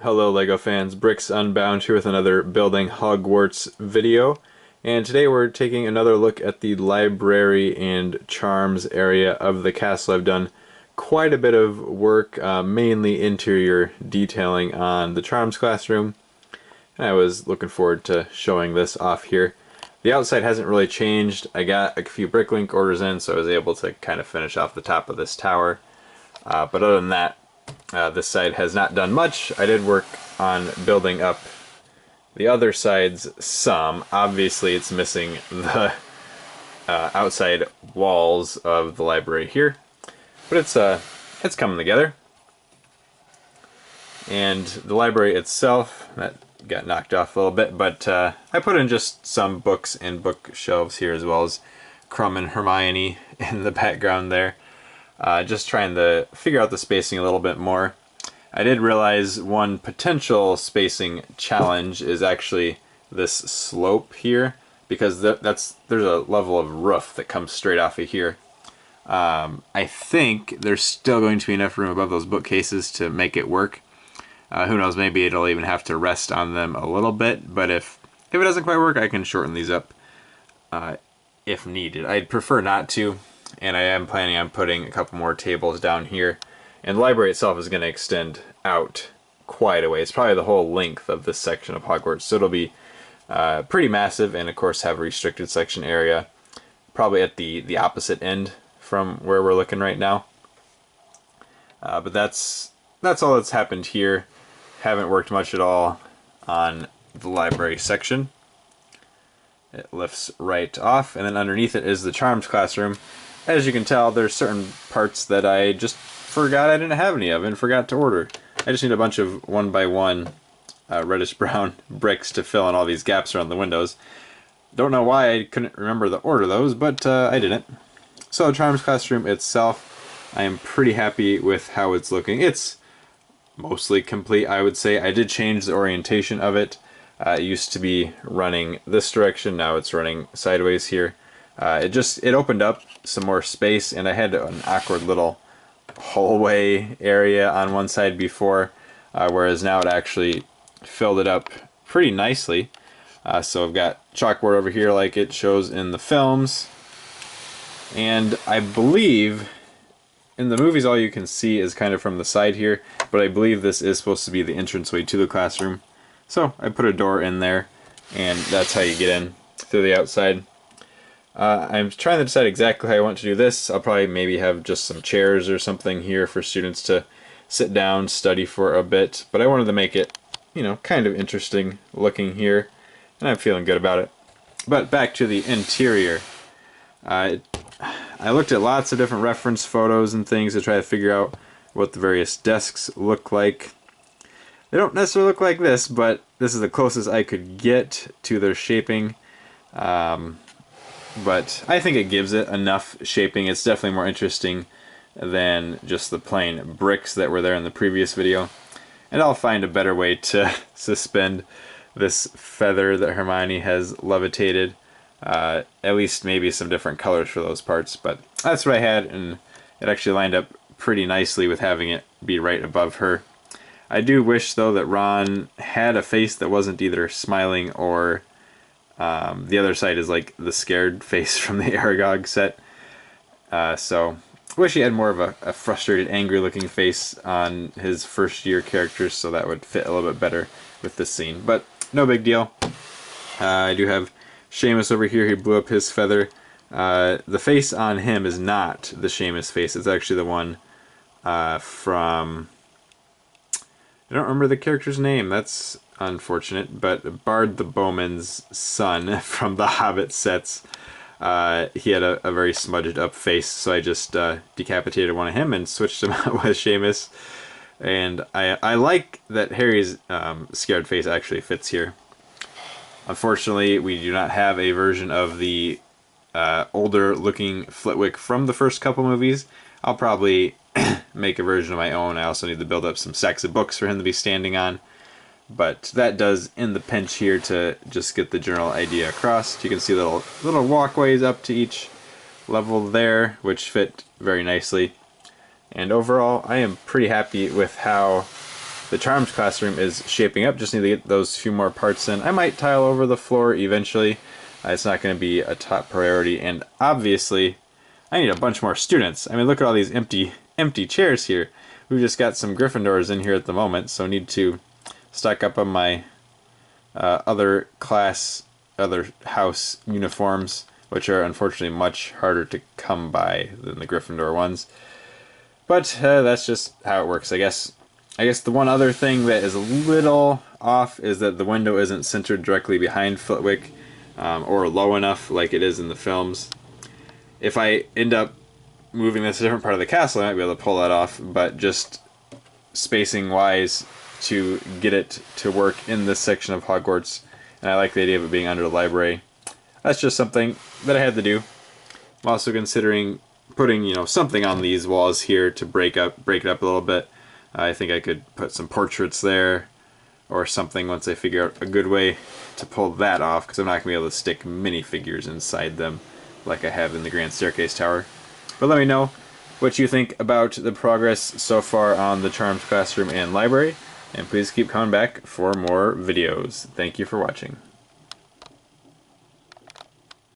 Hello LEGO fans, Bricks Unbound here with another Building Hogwarts video. And today we're taking another look at the library and charms area of the castle. I've done quite a bit of work, mainly interior detailing on the charms classroom. And I was looking forward to showing this off here. The outside hasn't really changed. I got a few Bricklink orders in, so I was able to kind of finish off the top of this tower. But other than that, this side has not done much. I did work on building up the other sides some. Obviously it's missing the outside walls of the library here, but it's coming together. And the library itself, that got knocked off a little bit, but I put in just some books and bookshelves here, as well as Crumb and Hermione in the background there. Just trying to figure out the spacing a little bit more. I did realize one potential spacing challenge is actually this slope here, because there's a level of roof that comes straight off of here. I think there's still going to be enough room above those bookcases to make it work. Who knows, maybe it'll even have to rest on them a little bit, but if it doesn't quite work, I can shorten these up if needed. I'd prefer not to. And I am planning on putting a couple more tables down here. And the library itself is going to extend out quite a way. It's probably the whole length of this section of Hogwarts. So it'll be pretty massive, and of course have a restricted section area. Probably at the opposite end from where we're looking right now. But that's all that's happened here. Haven't worked much at all on the library section. It lifts right off, and then underneath it is the charms classroom. As you can tell, there's certain parts that I just forgot I didn't have any of and forgot to order. I just need a bunch of 1x1 reddish brown bricks to fill in all these gaps around the windows. Don't know why I couldn't remember to order those, but I didn't. So the charms classroom itself, I am pretty happy with how it's looking. It's mostly complete, I would say. I did change the orientation of it. It used to be running this direction, now it's running sideways here. It opened up some more space, and I had an awkward little hallway area on one side before, whereas now it actually filled it up pretty nicely. So I've got chalkboard over here like it shows in the films, and I believe in the movies all you can see is kind of from the side here, but I believe this is supposed to be the entranceway to the classroom. So I put a door in there, and that's how you get in through the outside. I'm trying to decide exactly how I want to do this. I'll probably maybe have just some chairs or something here for students to sit down, study for a bit. But I wanted to make it, kind of interesting looking here. And I'm feeling good about it. But back to the interior. I looked at lots of different reference photos and things to try to figure out what the various desks look like. They don't necessarily look like this, but this is the closest I could get to their shaping. But I think it gives it enough shaping. It's definitely more interesting than just the plain bricks that were there in the previous video. And I'll find a better way to suspend this feather that Hermione has levitated. At least maybe some different colors for those parts. But that's what I had, and it actually lined up pretty nicely with having it be right above her. I do wish, though, that Ron had a face that wasn't either smiling or the other side is like the scared face from the Aragog set. So, wish he had more of a frustrated, angry looking face on his first year characters, so that would fit a little bit better with this scene. But no big deal. I do have Sheamus over here. He blew up his feather. The face on him is not the Sheamus face. It's actually the one from... I don't remember the character's name. That's unfortunate, but Bard the Bowman's son from the Hobbit sets, he had a very smudged up face, so I just decapitated one of him and switched him out with Sheamus. And I like that Harry's scared face actually fits here. Unfortunately, we do not have a version of the older looking Flitwick from the first couple movies. I'll probably make a version of my own. I also need to build up some stacks of books for him to be standing on. But that does end the pinch here to just get the general idea across. You can see little walkways up to each level there, which fit very nicely. And overall, I am pretty happy with how the Charms classroom is shaping up. Just need to get those few more parts in. I might tile over the floor eventually. It's not going to be a top priority, and obviously I need a bunch more students. I mean, look at all these empty chairs here. We've just got some Gryffindors in here at the moment, so need to stock up on my other house uniforms, which are unfortunately much harder to come by than the Gryffindor ones. But that's just how it works, I guess. I guess the one other thing that is a little off is that the window isn't centered directly behind Flitwick, or low enough like it is in the films. If I end up moving this to a different part of the castle, I might be able to pull that off, but just spacing wise to get it to work in this section of Hogwarts, and I like the idea of it being under the library. That's just something that I had to do. I'm also considering putting, you know, something on these walls here to break it up a little bit. I think I could put some portraits there or something once I figure out a good way to pull that off, because I'm not going to be able to stick minifigures inside them like I have in the Grand Staircase Tower. But let me know what you think about the progress so far on the Charms classroom and library, and please keep coming back for more videos. Thank you for watching.